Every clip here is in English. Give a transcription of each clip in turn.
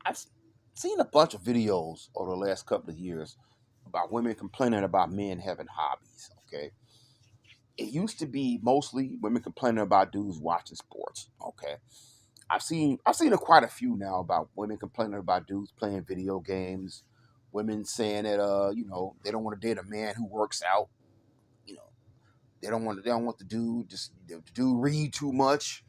I've seen a bunch of videos over the last couple of years about women complaining about men having hobbies. Okay, it used to be mostly women complaining about dudes watching sports. Okay, I've seen quite a few now about women complaining about dudes playing video games. Women saying that they don't want to date a man who works out. You know they don't want the dude just the dude read too much.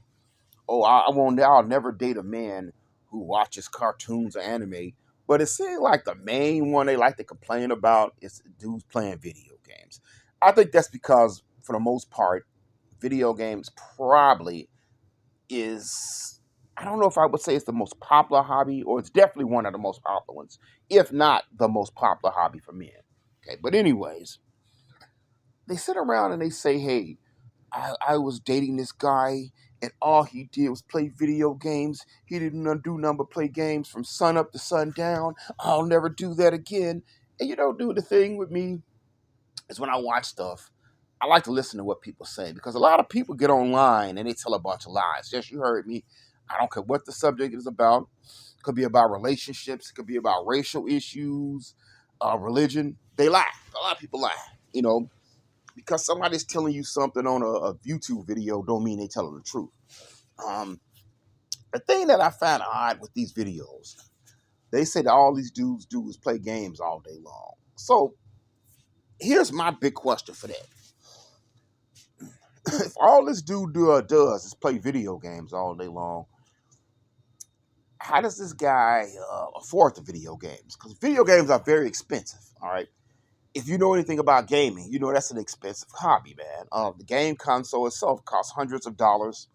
Oh, I'll never date a man who watches cartoons or anime. But it seems like the main one they like to complain about is dudes playing video games. I think that's because, for the most part, video games probably is. I don't know if I would say it's the most popular hobby, or it's definitely one of the most popular ones, if not the most popular hobby for men. Okay, but anyways, they sit around and they say, "Hey, I was dating this guy, and all he did was play video games. He didn't do nothing but play games from sun up to sundown. I'll never do that again." And dude, the thing with me is when I watch stuff, I like to listen to what people say because a lot of people get online and they tell a bunch of lies. Yes, you heard me. I don't care what the subject is about. It could be about relationships. It could be about racial issues, religion. They lie. A lot of people lie. Because somebody's telling you something on a YouTube video don't mean they telling the truth. Um, the thing that I find odd with these videos, they say that all these dudes do is play games all day long. So here's my big question for that. If all this dude does is play video games all day long, how does this guy afford the video games? Because video games are very expensive, all right? If you know anything about gaming, you know that's an expensive hobby, man. The game console itself costs hundreds of dollars.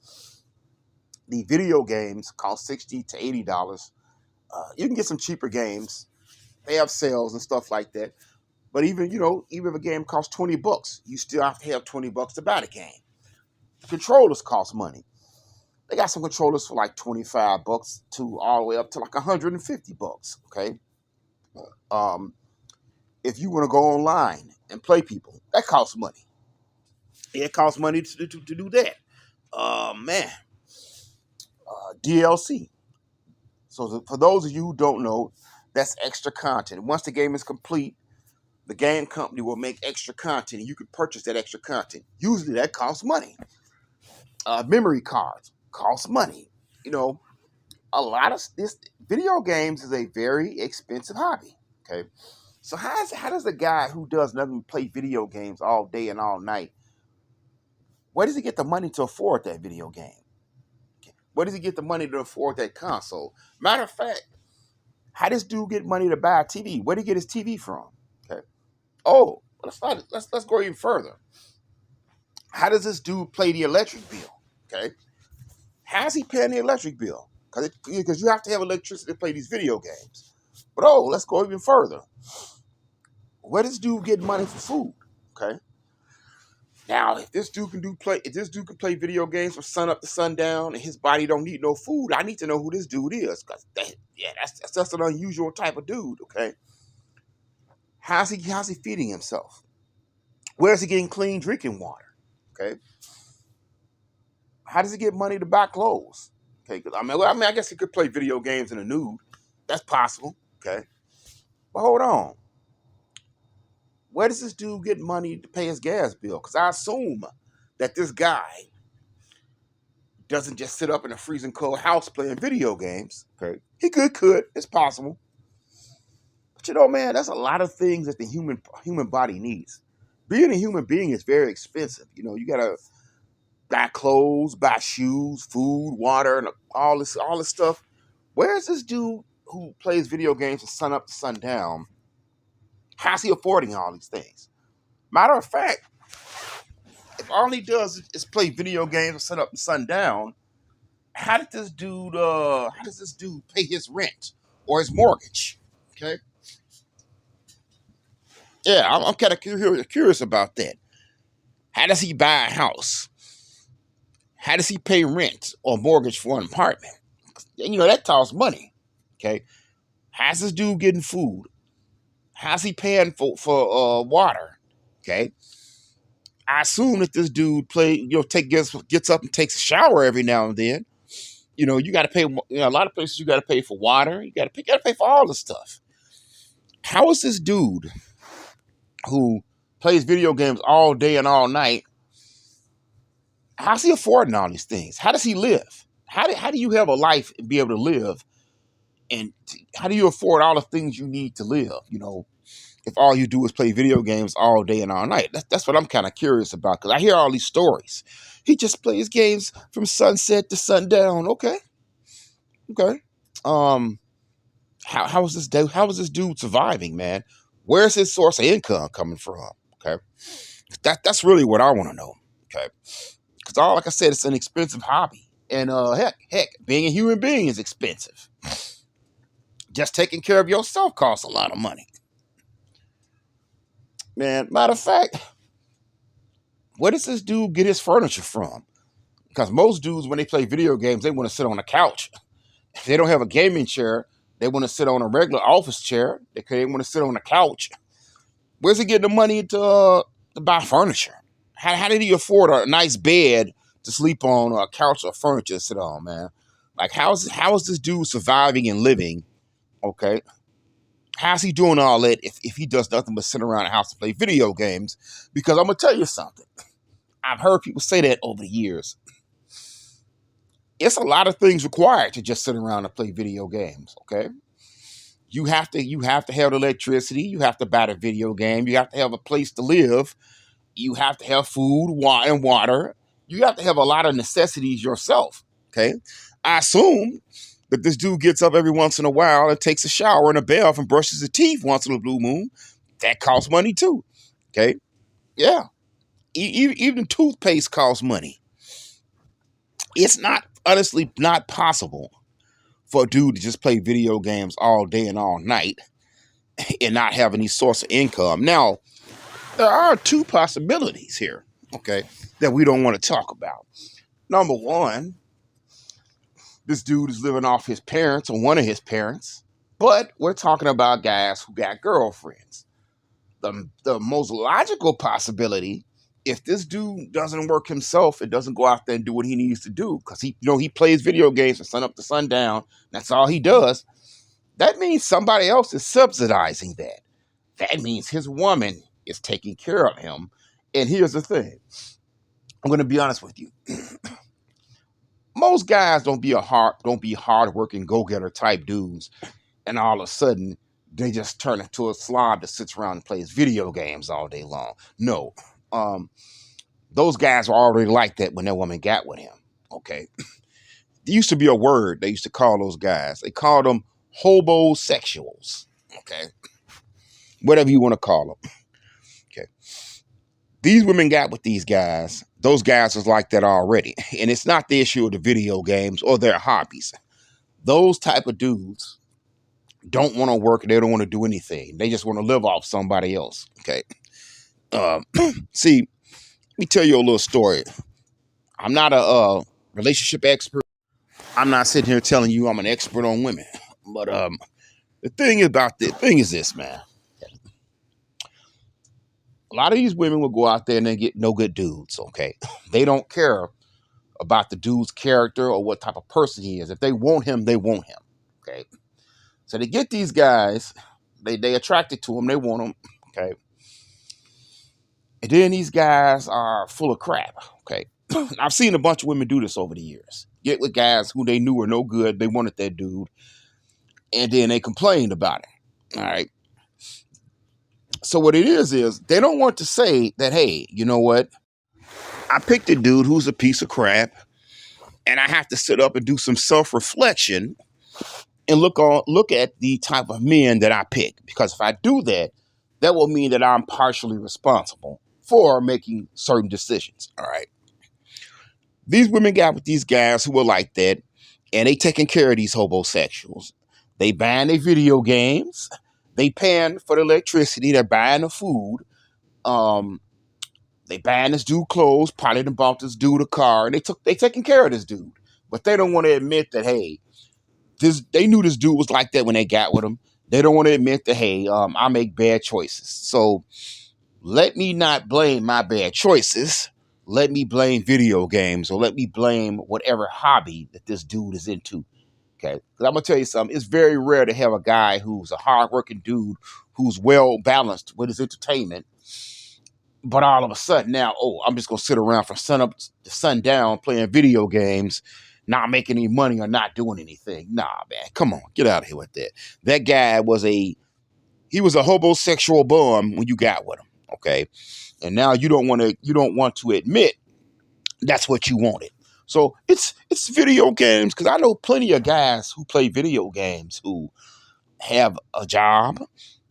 The video games cost $60 to $80. You can get some cheaper games. They have sales and stuff like that. But even if a game costs $20, you still have to have $20 to buy the game. The controllers cost money. They got some controllers for like $25 to all the way up to like $150. Okay. Um, if you want to go online and play people, that costs money. It costs money to do that. Man, DLC. So for those of you who don't know, that's extra content. Once the game is complete, the game company will make extra content, and you can purchase that extra content. Usually, that costs money. Memory cards cost money. You know, a lot of this video games is a very expensive hobby. Okay, so how does a guy who does nothing but play video games all day and all night, where does he get the money to afford that video game? Where does he get the money to afford that console? Matter of fact, how does dude get money to buy a TV? Where did he get his TV from? Okay. Oh, let's go even further. How does this dude pay the electric bill? Okay. How's he paying the electric bill? Because you have to have electricity to play these video games. But let's go even further. Where does dude get money for food? Okay. Now, if this dude can play video games from sun up to sundown, and his body don't need no food, I need to know who this dude is, because that's just an unusual type of dude. Okay, how's he feeding himself? Where's he getting clean drinking water? Okay, how does he get money to buy clothes? Okay, because I guess he could play video games in a nude. That's possible. Okay, but hold on. Where does this dude get money to pay his gas bill? Because I assume that this guy doesn't just sit up in a freezing cold house playing video games. Okay, he could. It's possible. But man, that's a lot of things that the human body needs. Being a human being is very expensive. You gotta buy clothes, buy shoes, food, water, and all this stuff. Where's this dude who plays video games from sun up to sundown? How's he affording all these things? Matter of fact, if all he does is play video games from sun up to sundown, how does this dude pay his rent or his mortgage? Okay. Yeah, I'm kind of curious about that. How does he buy a house? How does he pay rent or mortgage for an apartment? That costs money. Okay. How's this dude getting food? How's he paying for water? Okay. I assume that this dude gets up and takes a shower every now and then. You got to pay. A lot of places you got to pay for water. You got to pay for all the stuff. How is this dude who plays video games all day and all night? How's he affording all these things? How does he live? How do you have a life and be able to live? And how do you afford all the things you need to live? If all you do is play video games all day and all night. That's what I'm kind of curious about, because I hear all these stories. He just plays games from sunset to sundown. Okay. How is this dude surviving, man? Where's his source of income coming from? Okay. That's really what I want to know. Okay. Because like I said, it's an expensive hobby. And heck, being a human being is expensive. Just taking care of yourself costs a lot of money. Man, matter of fact, where does this dude get his furniture from? Because most dudes, when they play video games, they want to sit on a couch. If they don't have a gaming chair, they want to sit on a regular office chair. They want to sit on a couch. Where's he getting the money to buy furniture? How did he afford a nice bed to sleep on, or a couch or furniture to sit on, man? Like, how is this dude surviving and living? Okay. How's he doing all that if he does nothing but sit around the house and play video games? Because I'm going to tell you something. I've heard people say that over the years. It's a lot of things required to just sit around and play video games, okay? You have to have electricity. You have to buy the video game. You have to have a place to live. You have to have food, and water. You have to have a lot of necessities yourself, okay? I assume that this dude gets up every once in a while and takes a shower and a bath and brushes his teeth once in a blue moon. That costs money too, okay? Yeah. Even toothpaste costs money. It's honestly not possible for a dude to just play video games all day and all night and not have any source of income. Now, there are two possibilities here, okay, that we don't want to talk about. Number one, this dude is living off his parents or one of his parents, but we're talking about guys who got girlfriends. The most logical possibility, if this dude doesn't work himself and doesn't go out there and do what he needs to do, because he plays video games from sun up to sundown, that's all he does, that means somebody else is subsidizing that. That means his woman is taking care of him. And here's the thing. I'm going to be honest with you. Most guys don't be hard-working, go-getter type dudes, and all of a sudden they just turn into a slob that sits around and plays video games all day long. No. Those guys were already like that when that woman got with him. Okay. There used to be a word they used to call those guys. They called them hobosexuals. Okay. Whatever you want to call them. Okay. These women got with these guys. Those guys was like that already. And it's not the issue of the video games or their hobbies. Those type of dudes don't want to work. They don't want to do anything. They just want to live off somebody else. Okay. See, let me tell you a little story. I'm not a relationship expert. I'm not sitting here telling you I'm an expert on women. But the thing is this, man. A lot of these women will go out there and they get no good dudes, okay? They don't care about the dude's character or what type of person he is. If they want him, they want him, okay? So they get these guys, they attracted to him, they want him, okay? And then these guys are full of crap, okay? I've seen a bunch of women do this over the years. Get with guys who they knew were no good, they wanted that dude, and then they complained about it, all right? So what it is they don't want to say that, hey, you know what? I picked a dude who's a piece of crap, and I have to sit up and do some self-reflection and look at the type of men that I pick. Because if I do that, that will mean that I'm partially responsible for making certain decisions. All right. These women got with these guys who were like that, and they taking care of these homosexuals. They buying their video games. They paying for the electricity. They're buying the food. They buying this dude clothes. Probably done bought this dude a car. And they taking care of this dude. But they don't want to admit that, hey, they knew this dude was like that when they got with him. They don't want to admit that, hey, I make bad choices. So let me not blame my bad choices. let me blame video games or let me blame whatever hobby that this dude is into. Okay. Because I'm going to tell you something. It's very rare to have a guy who's a hardworking dude who's well balanced with his entertainment. But all of a sudden now, oh, I'm just going to sit around from sun up to sundown playing video games, not making any money or not doing anything. Nah, man. Come on. Get out of here with that. That guy he was a homosexual bum when you got with him. Okay. And now you don't want to admit that's what you wanted. So it's video games, because I know plenty of guys who play video games who have a job,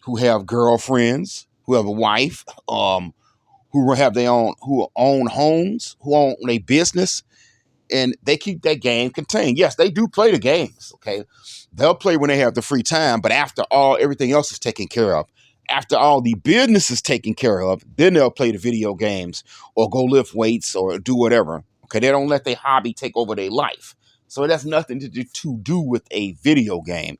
who have girlfriends, who have a wife, who have who own homes, who own a business, and they keep that game contained. Yes, they do play the games. Okay, they'll play when they have the free time, but after everything else is taken care of, after all the business is taken care of, then they'll play the video games or go lift weights or do whatever. Okay, they don't let their hobby take over their life. So it has nothing to do with a video game.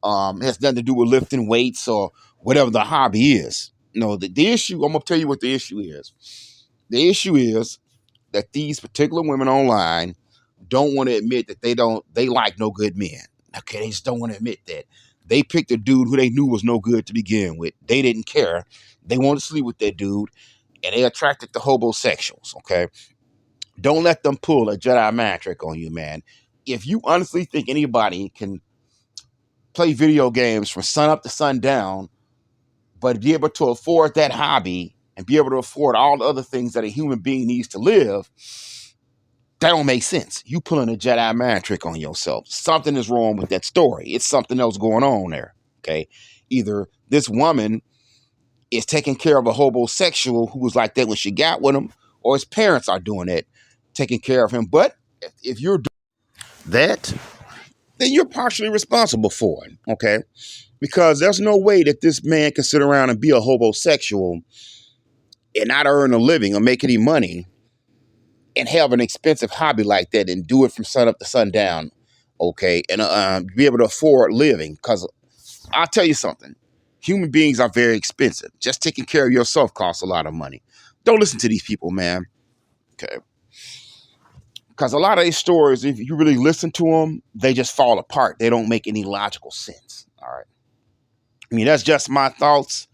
It has nothing to do with lifting weights or whatever the hobby is. No, the issue, I'm going to tell you what the issue is. The issue is that these particular women online don't want to admit that they like no good men. Okay, they just don't want to admit that. They picked a dude who they knew was no good to begin with. They didn't care. They wanted to sleep with that dude, and they attracted to homosexuals, okay? Don't let them pull a Jedi mind trick on you, man. If you honestly think anybody can play video games from sun up to sundown, but be able to afford that hobby and be able to afford all the other things that a human being needs to live, that don't make sense. You pulling a Jedi mind trick on yourself. Something is wrong with that story. It's something else going on there. Okay. Either this woman is taking care of a homosexual who was like that when she got with him, or his parents are doing it, taking care of him. But if you're doing that, then you're partially responsible for it. Okay. Because there's no way that this man can sit around and be a homosexual and not earn a living or make any money and have an expensive hobby like that and do it from sun up to sundown, okay, and be able to afford living. Because I'll tell you something, human beings are very expensive. Just taking care of yourself costs a lot of money. Don't listen to these people, man, okay? Because a lot of these stories, if you really listen to them, they just fall apart. They don't make any logical sense, all right? I mean, that's just my thoughts,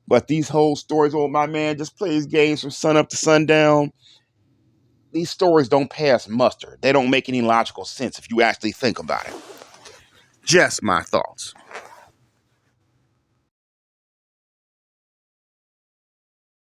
but these whole stories, oh, my man just plays games from sun up to sundown, these stories don't pass muster. They don't make any logical sense if you actually think about it. Just my thoughts.